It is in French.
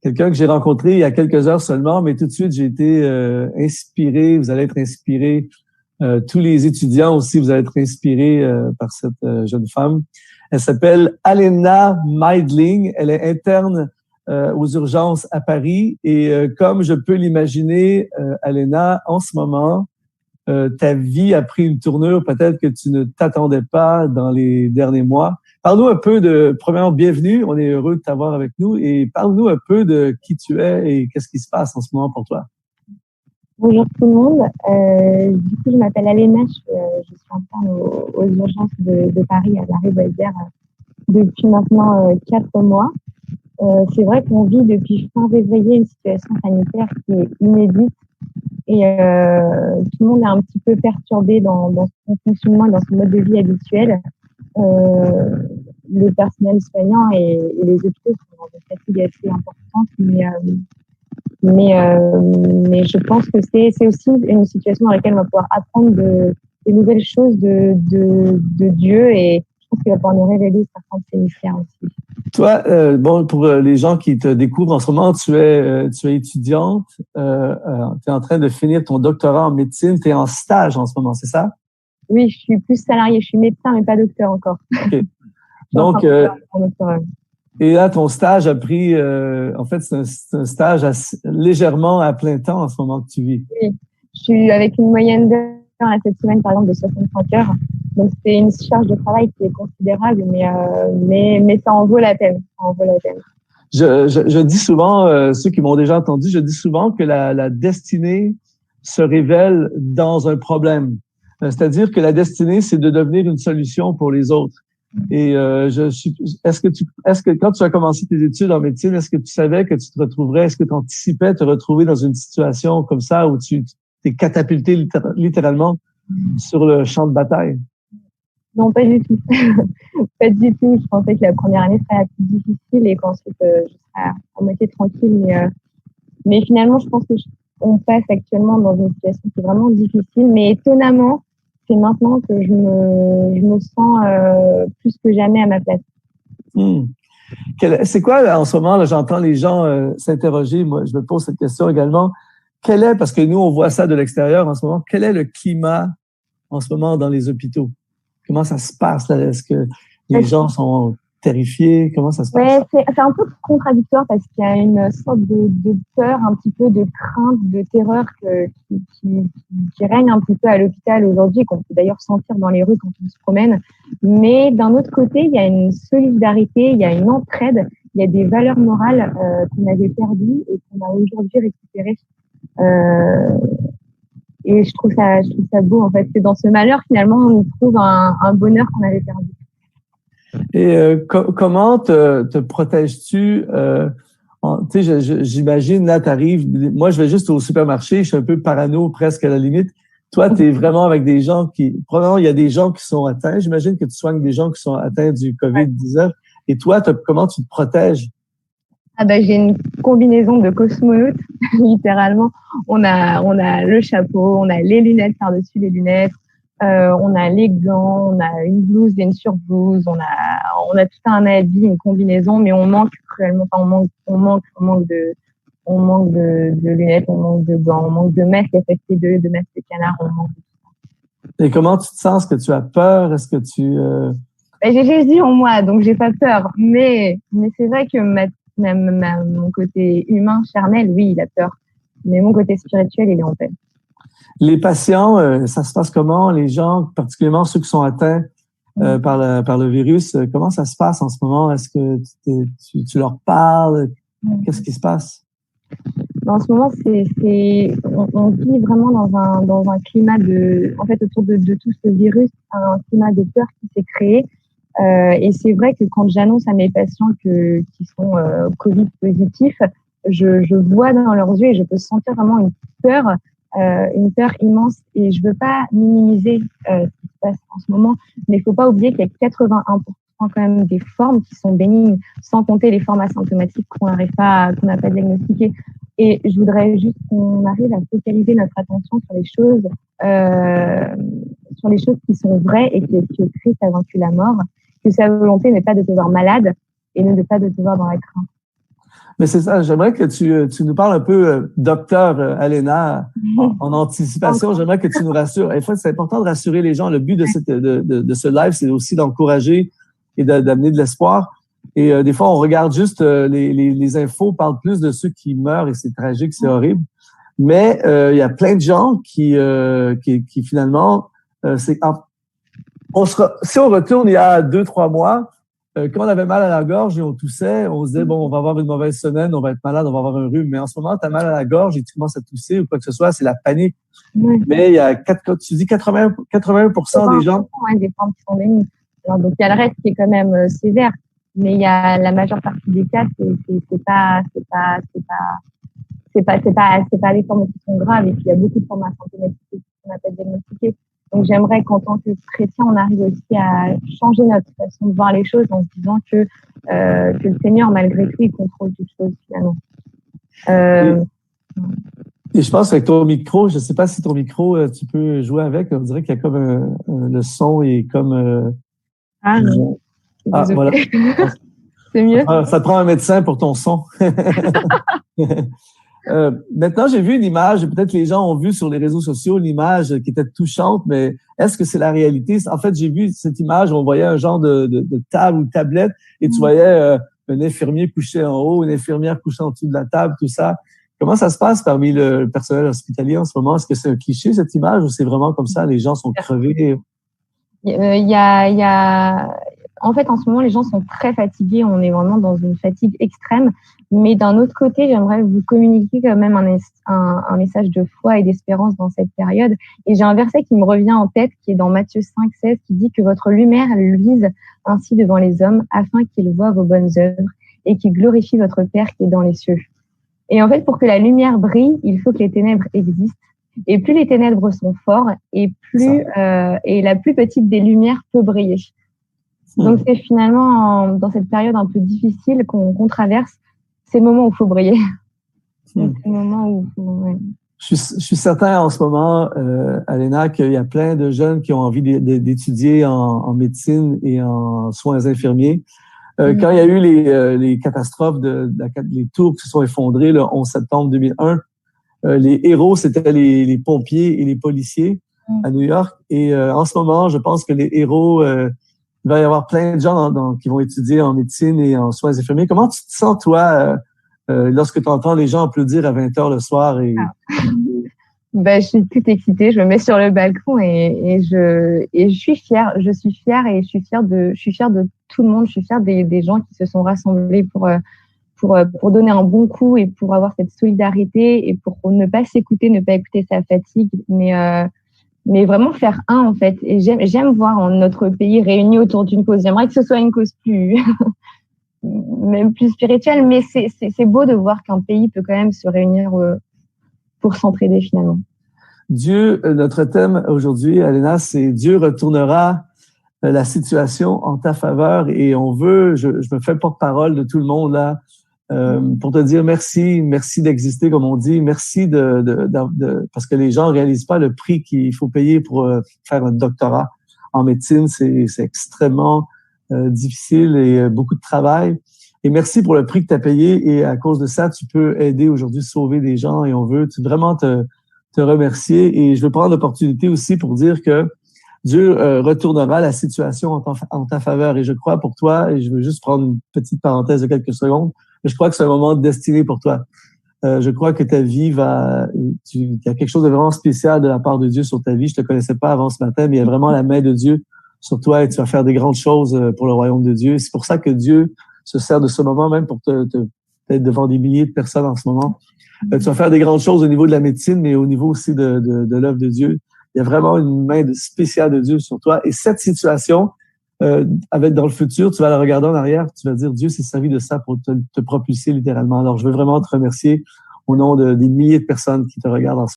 quelqu'un que j'ai rencontré il y a quelques heures seulement, mais tout de suite, j'ai été inspiré. Vous allez être inspiré. Tous les étudiants aussi, vous allez être inspirés par cette jeune femme. Elle s'appelle Alena Meidling. Elle est interne aux urgences à Paris. Et comme je peux l'imaginer, Alena, en ce moment, ta vie a pris une tournure peut-être que tu ne t'attendais pas dans les derniers mois. Parle-nous un peu premièrement, bienvenue. On est heureux de t'avoir avec nous. Et parle-nous un peu de qui tu es et qu'est-ce qui se passe en ce moment pour toi. Bonjour tout le monde. Du coup, je m'appelle Alena. Je suis interne aux urgences de Paris à l'Arrêt-Boissière depuis maintenant 4 mois. C'est vrai qu'on vit depuis fin février une situation sanitaire qui est inédite et tout le monde est un petit peu perturbé dans son fonctionnement et dans son mode de vie habituel. Le personnel soignant et les hôpitaux sont dans une fatigue assez importante, mais je pense que c'est aussi une situation dans laquelle on va pouvoir apprendre des nouvelles choses de Dieu et je pense qu'il va pouvoir nous révéler certains de ses mystères aussi. Toi, pour les gens qui te découvrent en ce moment, tu es étudiante, tu es en train de finir ton doctorat en médecine, tu es en stage en ce moment, c'est ça? Oui, je suis plus salariée, je suis médecin mais pas docteur encore. Okay. Donc, et là, ton stage a pris, en fait, c'est un stage légèrement à plein temps en ce moment que tu vis. Oui, je suis avec une moyenne d'heures cette semaine, par exemple, de 65 heures. Donc, c'est une charge de travail qui est considérable, mais ça en vaut la peine. Ça en vaut la peine. Je dis souvent, ceux qui m'ont déjà entendu, je dis souvent que la destinée se révèle dans un problème. C'est-à-dire que la destinée, c'est de devenir une solution pour les autres. Et est-ce que quand tu as commencé tes études en médecine, est-ce que tu savais que tu te retrouverais, est-ce que tu anticipais te retrouver dans une situation comme ça où tu t'es catapulté littéralement sur le champ de bataille? Non, pas du tout. Pas du tout. Je pensais que la première année serait la plus difficile et qu'ensuite je serais à moitié tranquille. Mais finalement, je pense que on passe actuellement dans une situation qui est vraiment difficile. Mais étonnamment, c'est maintenant que je me sens plus que jamais à ma place. C'est quoi en ce moment, là, j'entends les gens s'interroger, moi je me pose cette question également, parce que nous on voit ça de l'extérieur en ce moment, quel est le climat en ce moment dans les hôpitaux? Comment ça se passe là? Est-ce que les gens sont terrifiés? Comment ça se passe? Ouais, c'est un peu contradictoire parce qu'il y a une sorte de peur, un petit peu de crainte, de terreur qui règne un petit peu à l'hôpital aujourd'hui et qu'on peut d'ailleurs sentir dans les rues quand on se promène. Mais d'un autre côté, il y a une solidarité, il y a une entraide, il y a des valeurs morales qu'on avait perdues et qu'on a aujourd'hui récupérées. Et je trouve ça beau en fait. C'est dans ce malheur finalement on trouve un bonheur qu'on avait perdu. Et comment te protèges-tu? Tu sais, j'imagine, là, t'arrives, moi, je vais juste au supermarché, je suis un peu parano presque à la limite. Toi, tu es vraiment avec des gens probablement, il y a des gens qui sont atteints. J'imagine que tu soignes des gens qui sont atteints du COVID-19. Et toi, comment tu te protèges? J'ai une combinaison de cosmonautes, littéralement. On a le chapeau, on a les lunettes par-dessus les lunettes. On a les gants, on a une blouse et une surblouse, on a tout un habit, une combinaison, mais on manque cruellement, on manque de lunettes, on manque de gants, on manque de masques FFP2, de masques de canard, on manque de tout ça. Et comment tu te sens? Est-ce que tu as peur? Est-ce que tu... J'ai Jésus en moi, donc j'ai pas peur, mais c'est vrai que mon côté humain, charnel, oui, il a peur, mais mon côté spirituel, il est en paix. Les patients, ça se passe comment? Les gens, particulièrement ceux qui sont atteints par le virus, comment ça se passe en ce moment? Est-ce que tu leur parles? Qu'est-ce qui se passe? En ce moment, on vit vraiment dans un climat en fait, autour de tout ce virus, un climat de peur qui s'est créé. Et c'est vrai que quand j'annonce à mes patients qui sont Covid positifs, je vois dans leurs yeux et je peux sentir vraiment une peur immense. Et je veux pas minimiser ce qui se passe en ce moment, mais il faut pas oublier qu'il y a 81% quand même des formes qui sont bénignes, sans compter les formes asymptomatiques qu'on n'a pas diagnostiquées. Et je voudrais juste qu'on arrive à focaliser notre attention sur les choses qui sont vraies et que Christ a vaincu la mort, que sa volonté n'est pas de te voir malade et ne pas de te voir dans la crainte. Mais c'est ça, j'aimerais que tu nous parles un peu, docteur Alena, en anticipation. J'aimerais que tu nous rassures. En fait, c'est important de rassurer les gens. Le but de ce live, c'est aussi d'encourager et d'amener de l'espoir. Et des fois, on regarde juste les infos, parlent plus de ceux qui meurent et c'est tragique, c'est horrible. Mais il y a plein de gens qui finalement, si on retourne il y a 2-3 mois, quand on avait mal à la gorge et on toussait, on se disait, bon, on va avoir une mauvaise semaine, on va être malade, on va avoir un rhume. Mais en ce moment, tu as mal à la gorge et tu commences à tousser ou quoi que ce soit, c'est la panique. Oui. Mais il y a 81% des gens. Ouais, des formes qui sont bénignes. Donc, il y a le reste qui est quand même sévère. Mais il y a la majeure partie des cas, c'est pas les formes qui sont graves. Et puis, il y a beaucoup de formes asymptomatiques qu'on appelle diagnostiquées. Donc, j'aimerais qu'en tant que chrétien, on arrive aussi à changer notre façon de voir les choses en se disant que le Seigneur, malgré tout, il contrôle toutes choses, finalement. Et je pense avec ton micro, je ne sais pas si ton micro, tu peux jouer avec. On dirait qu'il y a comme le son est comme... Ah non. Voilà. C'est mieux. Ça prend un médecin pour ton son. Maintenant, j'ai vu une image, peut-être les gens ont vu sur les réseaux sociaux l'image qui était touchante, mais est-ce que c'est la réalité? En fait, j'ai vu cette image, on voyait un genre de table ou de tablette et tu voyais un infirmier couché en haut, une infirmière couchée en dessous de la table, tout ça. Comment ça se passe parmi le personnel hospitalier en ce moment? Est-ce que c'est un cliché, cette image, ou c'est vraiment comme ça, les gens sont crevés? En fait, en ce moment, les gens sont très fatigués. On est vraiment dans une fatigue extrême. Mais d'un autre côté, j'aimerais vous communiquer quand même un message de foi et d'espérance dans cette période. Et j'ai un verset qui me revient en tête, qui est dans Matthieu 5,16, qui dit que votre lumière luise ainsi devant les hommes, afin qu'ils voient vos bonnes œuvres et qu'ils glorifient votre Père qui est dans les cieux. Et en fait, pour que la lumière brille, il faut que les ténèbres existent. Et plus les ténèbres sont fortes, et la plus petite des lumières peut briller. Donc, c'est finalement, dans cette période un peu difficile qu'on traverse, c'est le moment où il faut briller. C'est le moment où ouais. Je suis certain en ce moment, Alena, qu'il y a plein de jeunes qui ont envie d'étudier en médecine et en soins infirmiers. Quand il y a eu les catastrophes, les tours qui se sont effondrés le 11 septembre 2001, les héros, c'était les pompiers et les policiers à New York. Et en ce moment, je pense que les héros... il va y avoir plein de gens qui vont étudier en médecine et en soins infirmiers. Comment tu te sens, toi, lorsque tu entends les gens applaudir à 20h le soir? Je suis toute excitée. Je me mets sur le balcon et je suis fière. Je suis fière et je suis fière de tout le monde. Je suis fière des gens qui se sont rassemblés pour donner un bon coup et pour avoir cette solidarité et pour ne pas ne pas écouter sa fatigue, mais vraiment faire un, en fait. Et j'aime voir notre pays réuni autour d'une cause. J'aimerais que ce soit une cause même plus spirituelle, mais c'est beau de voir qu'un pays peut quand même se réunir pour s'entraider finalement. Dieu, notre thème aujourd'hui, Alena, c'est Dieu retournera la situation en ta faveur et je me fais porte-parole de tout le monde là, pour te dire merci d'exister comme on dit, merci parce que les gens réalisent pas le prix qu'il faut payer pour faire un doctorat en médecine, c'est extrêmement difficile et beaucoup de travail. Et merci pour le prix que tu as payé et à cause de ça, tu peux aider aujourd'hui, sauver des gens et on veut vraiment te remercier et je veux prendre l'opportunité aussi pour dire que Dieu retournera la situation en ta faveur et je crois pour toi, et je veux juste prendre une petite parenthèse de quelques secondes, je crois que c'est un moment de destinée pour toi. Je crois que ta vie il y a quelque chose de vraiment spécial de la part de Dieu sur ta vie. Je te connaissais pas avant ce matin, mais il y a vraiment la main de Dieu sur toi et tu vas faire des grandes choses pour le royaume de Dieu. C'est pour ça que Dieu se sert de ce moment même pour être devant des milliers de personnes en ce moment. Tu vas faire des grandes choses au niveau de la médecine, mais au niveau aussi de l'œuvre de Dieu. Il y a vraiment une main spéciale de Dieu sur toi. Et cette situation, dans le futur, tu vas la regarder en arrière, tu vas dire Dieu s'est servi de ça pour te propulser littéralement. Alors, je veux vraiment te remercier au nom des milliers de personnes qui te regardent en ce moment.